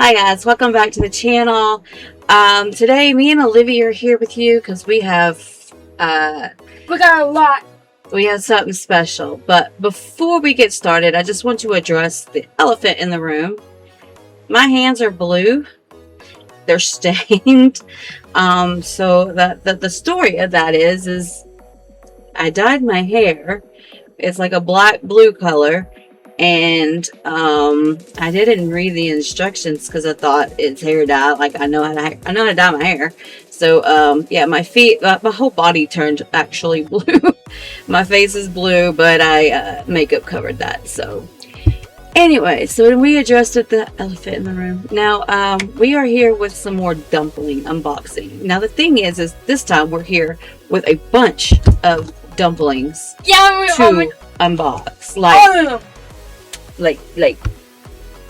Hi guys, welcome back to the channel. Today me and Olivia are here with you because we have We got a lot. we have something special. But before we get started, I just want to address the elephant in the room. My hands are blue. They're stained. So the story of that is I dyed my hair. It's like a black blue color. And I didn't read the instructions because I thought it's hair dye. Like I know how to dye my hair. So yeah, my feet, my whole body turned actually blue. My face is blue, but I makeup covered that. So anyway, so when we addressed the elephant in the room. Now we are here with some more dumpling unboxing. Now the thing is this time we're here with a bunch of dumplings to unbox. Like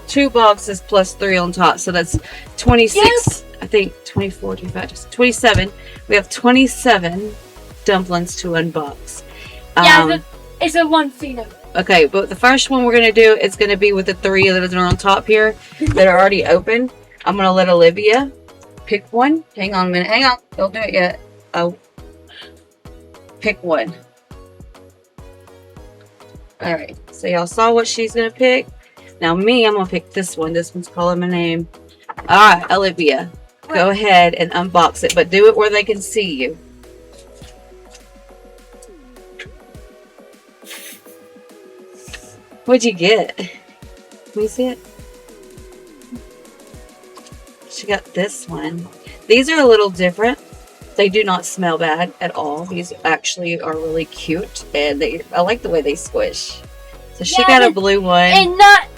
2 boxes plus 3 on top, so that's 26. Yes. I think 24, 25, 27. We have 27 dumplings to unbox. Yeah, it's a one feeder. Okay, but the first one we're gonna do is gonna be with the 3 that are on top here that are already open. I'm gonna let Olivia pick one. Hang on a minute. Hang on. Don't do it yet. Oh, pick one. All right. So y'all saw what she's gonna pick. Now me, I'm gonna pick this one. This one's calling my name. All right, Olivia, go ahead and unbox it, but do it where they can see you. What'd you get? Let me see it. She got this one. These are a little different. They do not smell bad at all. These actually are really cute, and I like the way they squish. So she got a blue one.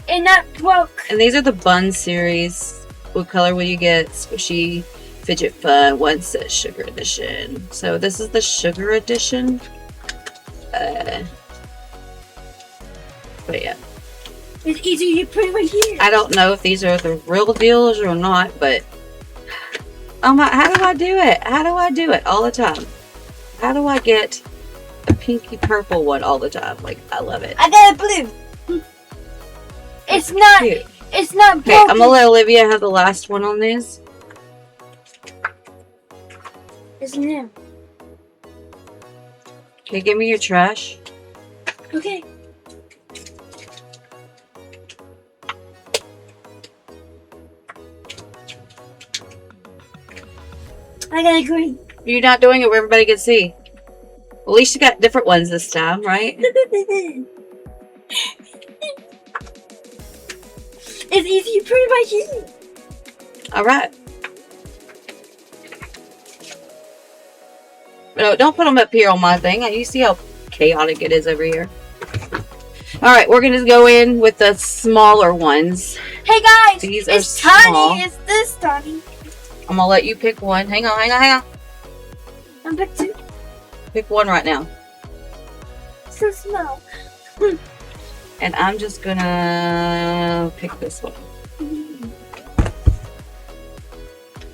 And not broke. And these are the Bun series. What color will you get? Squishy, Fidget Fun. One says Sugar Edition. So this is the Sugar Edition. But yeah. It's easy to put right here. I don't know if these are the real deals or not, but how do I do it? How do I do it all the time? How do I get a pinky purple one all the time? Like, I love it. I got a blue. It's not. Cute. It's not broken. Okay, I'm gonna let Olivia have the last one on this. It's new. Okay, give me your trash. Okay. I got a green. You're not doing it where everybody can see. At least you got different ones this time, right? It's easy to put it right here. Alright. No, don't put them up here on my thing. You see how chaotic it is over here. Alright, we're going to go in with the smaller ones. Hey guys, these are small. tiny. It's this tiny. I'm going to let you pick one. Hang on. I'm pick 2. Pick one right now. So small. And I'm just going to pick this one.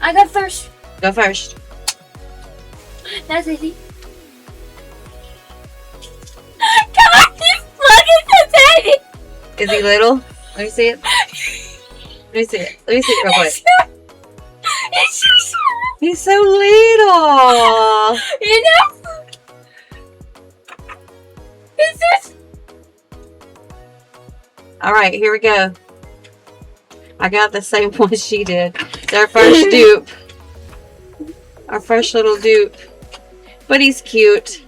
I got first. Go first. That's easy. Come on, look at the tiny. Is he little? Let me see it. Let me see it real quick. It's so small. He's so little. You know? It's just... Alright, here we go. I got the same one she did. It's our first dupe. Our first little dupe. But he's cute.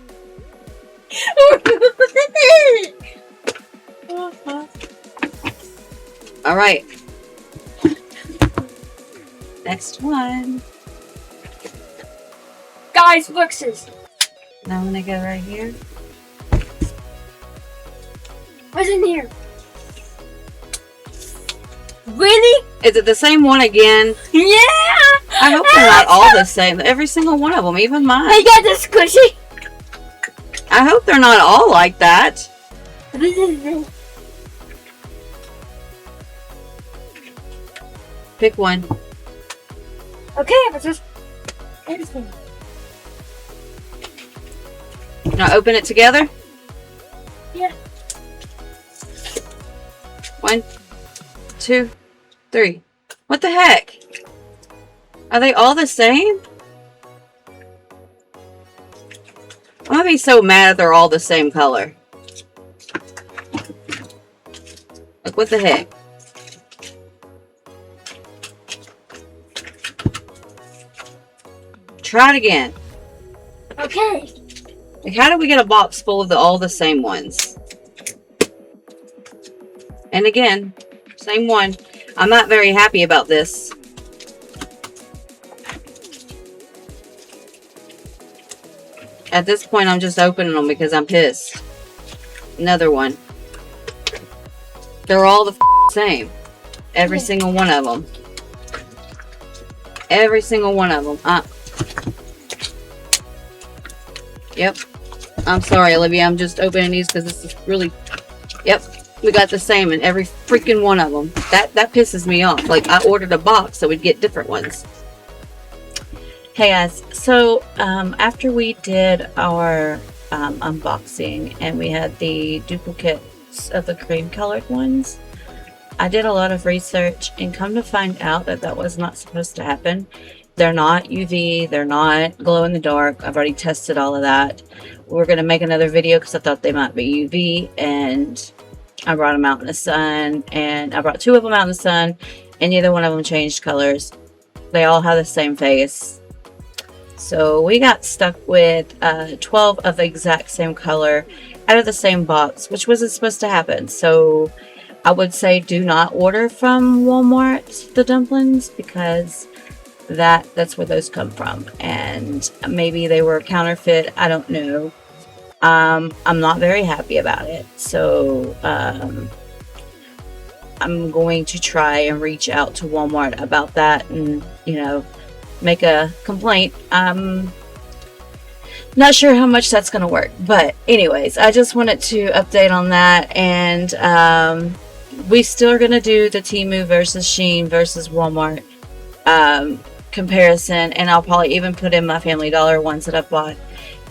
Alright. Next one. Guys, look, sis. Now I'm gonna go right here. What's in here? Really? Is it the same one again? Yeah! I hope they're not all the same. Every single one of them, even mine. I got the squishy. I hope they're not all like that. Pick one. Okay, but just everything. Now open it together. Yeah. 1, 2, 3. What the heck? Are they all the same? I'm gonna be so mad if they're all the same color. Like, what the heck? Try it again. Okay. Like, how did we get a box full of all the same ones? And again, same one. I'm not very happy about this. At this point, I'm just opening them because I'm pissed. Another one. They're all the same. Every single one of them. Every single one of them. Yep. I'm sorry, Olivia. I'm just opening these because this is really... Yep. We got the same in every freaking one of them. That pisses me off. Like, I ordered a box so we'd get different ones. Hey guys, so after we did our unboxing and we had the duplicates of the cream colored ones, I did a lot of research and come to find out that that was not supposed to happen. They're not UV, they're not glow in the dark. I've already tested all of that. We're going to make another video because I thought they might be UV, and I brought them out in the sun, and I brought 2 of them out in the sun, and neither one of them changed colors. They all have the same face. So we got stuck with 12 of the exact same color out of the same box, which wasn't supposed to happen. So I would say do not order from Walmart the dumplings, because that's where those come from, and maybe they were counterfeit. I don't know. I'm not very happy about it, so I'm going to try and reach out to Walmart about that and, you know, make a complaint. I'm not sure how much that's going to work, but anyways, I just wanted to update on that. And we still are going to do the Temu versus Shein versus Walmart comparison, and I'll probably even put in my Family Dollar ones that I've bought,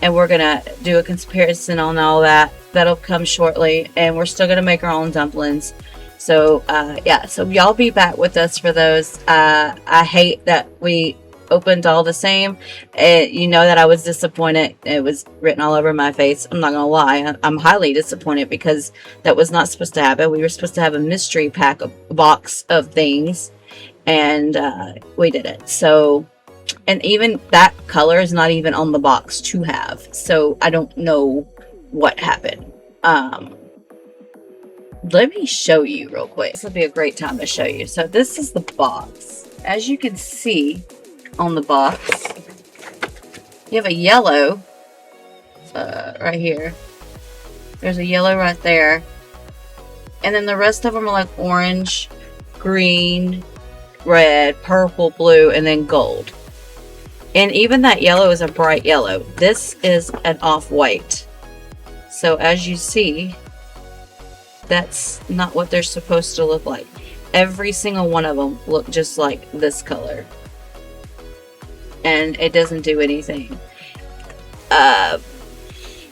and we're going to do a comparison on all that. That'll come shortly, and we're still going to make our own dumplings. So yeah, so y'all be back with us for those. I hate that we opened all the same. You know that I was disappointed. It was written all over my face. I'm not gonna lie, I'm highly disappointed because that was not supposed to happen. We were supposed to have a mystery pack, a box of things, and we didn't. So, and even that color is not even on the box to have, so I don't know what happened. Let me show you real quick. This will be a great time to show you. So this is the box. As you can see on the box, you have a yellow right here. There's a yellow right there. And then the rest of them are like orange, green, red, purple, blue, and then gold. And even that yellow is a bright yellow. This is an off-white. So as you see, that's not what they're supposed to look like. Every single one of them look just like this color. And it doesn't do anything.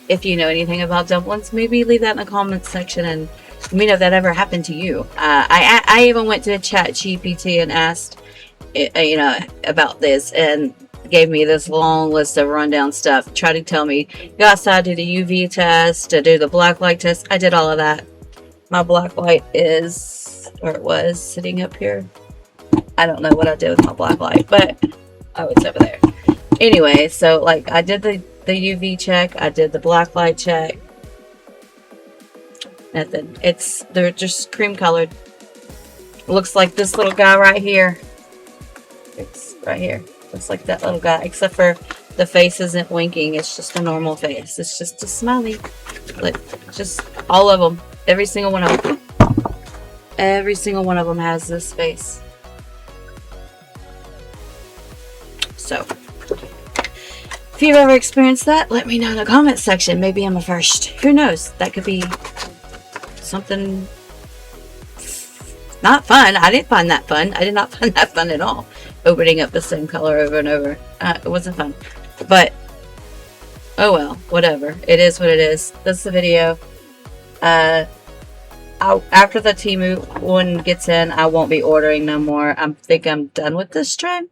If you know anything about dumplings, maybe leave that in the comments section and let me know if that ever happened to you. I even went to ChatGPT and asked, you know, about this, and gave me this long list of rundown stuff. Tried to tell me, go outside, do the UV test, to do the black light test. I did all of that. My black light is, or it was, sitting up here. I don't know what I did with my black light, but oh, it's over there. Anyway, so like I did the UV check, I did the black light check. Nothing. They're just cream colored. Looks like this little guy right here. It's right here. Looks like that little guy, except for the face isn't winking. It's just a normal face. It's just a smiley. Like, just all of them. Every single one of them. Every single one of them has this face. So, if you've ever experienced that, let me know in the comments section. Maybe I'm a first. Who knows? That could be something not fun. I didn't find that fun. I did not find that fun at all. Opening up the same color over and over. It wasn't fun. But, oh well. Whatever. It is what it is. That's the video. I after the Temu one gets in, I won't be ordering no more. I think I'm done with this trend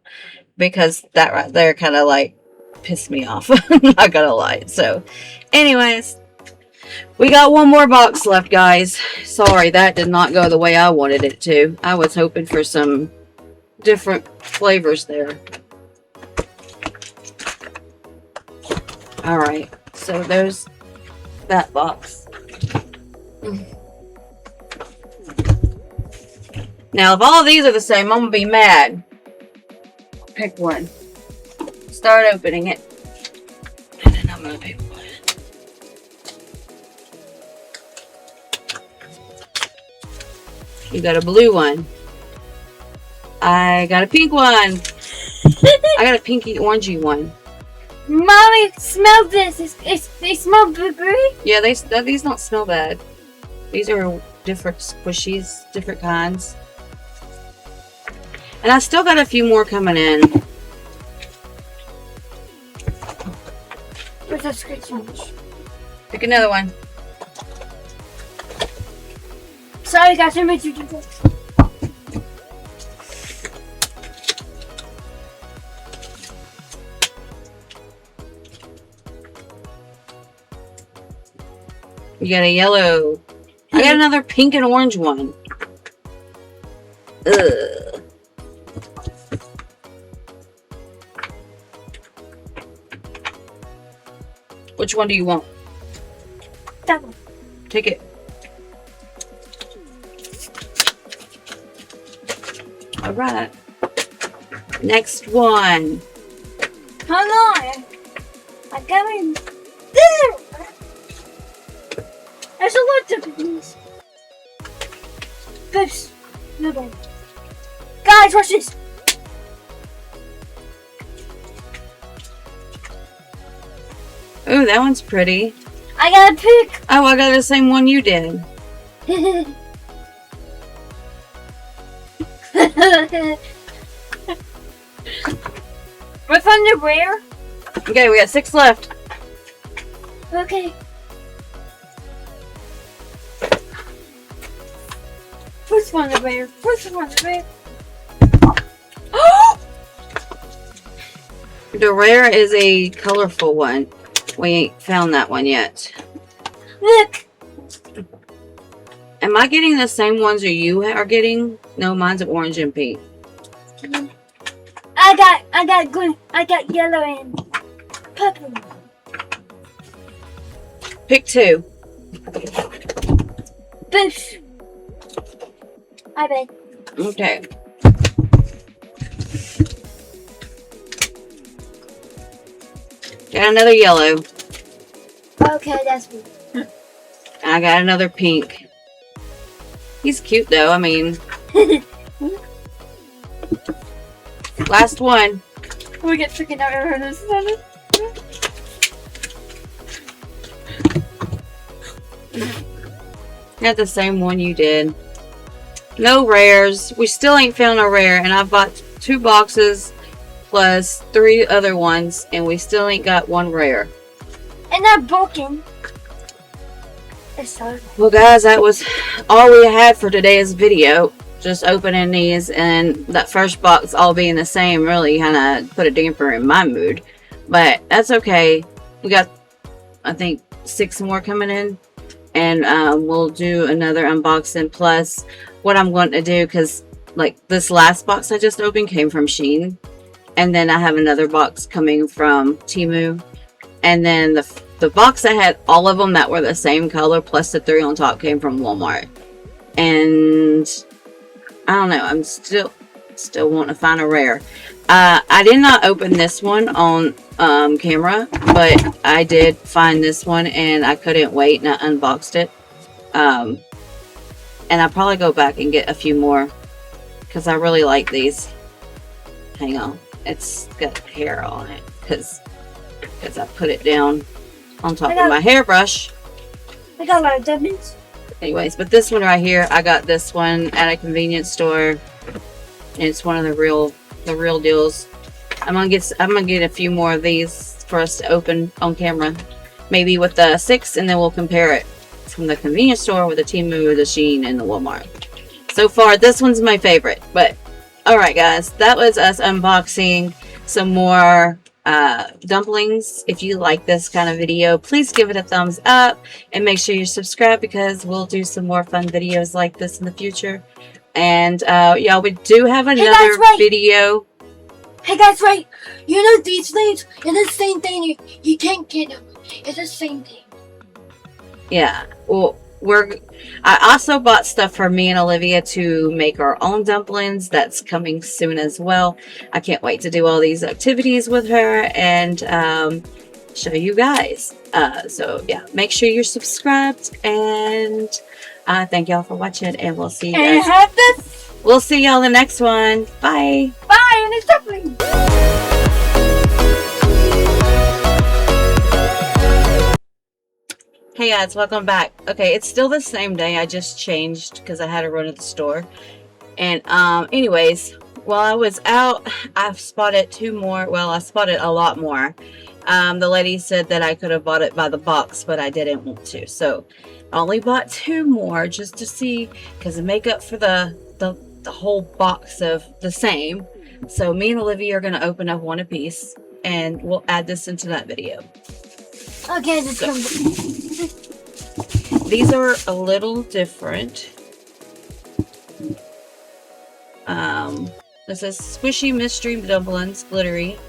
because that right there kind of like pissed me off. I'm not gonna lie. So, anyways, we got one more box left, guys. Sorry, that did not go the way I wanted it to. I was hoping for some different flavors there. Alright, so there's that box. Now, if all of these are the same, I'm going to be mad. Pick one. Start opening it. And then I'm going to pick one. You got a blue one. I got a pink one. I got a pinky orangey one. Mommy, smell this. They smell blueberry. Yeah, these don't smell bad. These are different squishies, different kinds. And I still got a few more coming in. Where's that scratch one? Pick another one. Sorry, guys, I made you do this. You got a yellow. I got another pink and orange one. Ugh. Which one do you want? That one. Take it. Alright. Next one. Hold on. I got in there. There's a lot of these. Boost. No bad. Guys, watch this. Ooh, that one's pretty. I got a pick. Oh, I got the same one you did. What's on the rare? Okay, we got 6 left. Okay. First one the rare. First one the rare. The rare is a colorful one. We ain't found that one yet. Look. Am I getting the same ones that you are getting? No, mine's orange and pink. I got green. I got yellow and purple. Pick 2. Boosh. I bet. Okay. Got another yellow. Okay, that's me. I got another pink. He's cute though, I mean. Last one. We get freaking out over this. Got the same one you did. No rares. We still ain't found a rare, and I've bought 2 boxes plus 3 other ones, and we still ain't got one rare. And they're broken. It's so. Well, guys, that was all we had for today's video. Just opening these, and that first box all being the same really kind of put a damper in my mood. But that's okay. We got, I think, 6 more coming in. And we'll do another unboxing. Plus, what I'm going to do, because like this last box I just opened came from Shein. And then I have another box coming from Temu. And then the box I had, all of them that were the same color, plus the 3 on top, came from Walmart. And I don't know, I'm still wanting to find a rare. I did not open this one on camera, but I did find this one and I couldn't wait, and I unboxed it. And I'll probably go back and get a few more because I really like these. Hang on, it's got hair on it because I put it down on top of my hairbrush. I got a lot of dumplings. Anyways, but this one right here, I got this one at a convenience store, and it's one of the real deals. I'm gonna get a few more of these for us to open on camera, maybe with the 6, and then we'll compare it. box from the convenience store with the Temu, the Shein, and the Walmart. So far, this one's my favorite. But alright guys, that was us unboxing some more dumplings. If you like this kind of video, please give it a thumbs up and make sure you subscribe, because we'll do some more fun videos like this in the future. And yeah, we do have another video. Hey guys, wait! You know these things? It's the same thing. You can't get them. It's the same thing. Yeah. Well, I also bought stuff for me and Olivia to make our own dumplings. That's coming soon as well. I can't wait to do all these activities with her and show you guys. So yeah, make sure you're subscribed, and thank y'all for watching, and we'll see you guys. We'll see y'all in the next one. Bye. Bye, and it's dumpling. Hey guys, welcome back. Okay, it's still the same day. I just changed because I had to run to the store. And anyways, while I was out, I've spotted two more. Well, I spotted a lot more. The lady said that I could have bought it by the box, but I didn't want to. So I only bought two more just to see, because the makeup for the whole box of the same. So me and Olivia are going to open up one apiece, and we'll add this into that video. Okay, these are a little different. This says squishy mystery dumplings, glittery.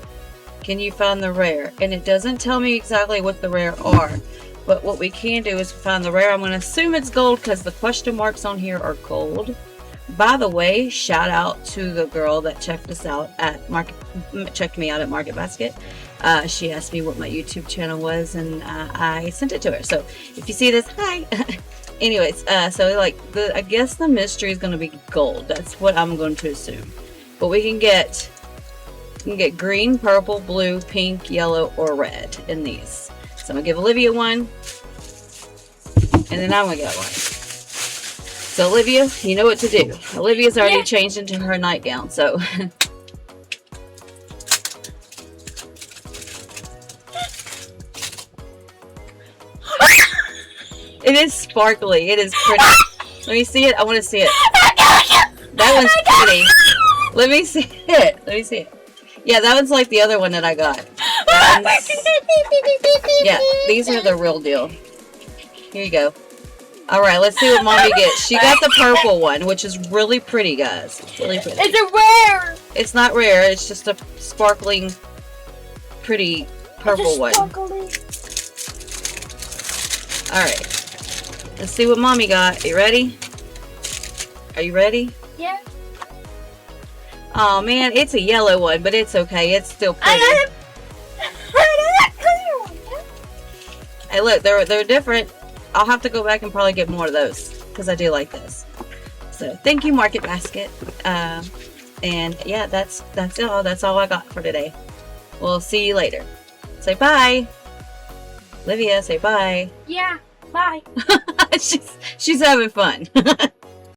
Can you find the rare? And it doesn't tell me exactly what the rare are, but what we can do is find the rare. I'm going to assume it's gold because the question marks on here are gold. By the way, shout out to the girl that checked me out at Market Basket. She asked me what my YouTube channel was, and I sent it to her. So if you see this, hi. Anyways, so like I guess the mystery is going to be gold. That's what I'm going to assume. But we can get green, purple, blue, pink, yellow, or red in these. So I'm gonna give Olivia one, and then I'm gonna get one. So Olivia, you know what to do. Olivia's already changed into her nightgown, so it is sparkly. It is pretty. Let me see it. I want to see it. That one's pretty. Let me see it. Let me see it. Yeah, that one's like the other one that I got. Yeah, these are the real deal. Here you go. Alright, let's see what Mommy gets. She got the purple one, which is really pretty, guys. It's really pretty. It's a rare! It's not rare, it's just a sparkling, pretty purple one. Alright. Let's see what Mommy got. You ready? Are you ready? Yeah. Oh man, it's a yellow one, but it's okay. It's still pretty. Hey look, they're different. I'll have to go back and probably get more of those because I do like this. So thank you, Market Basket. And yeah, that's all. That's all I got for today. We'll see you later. Say bye. Olivia, say bye. Yeah, bye. she's having fun.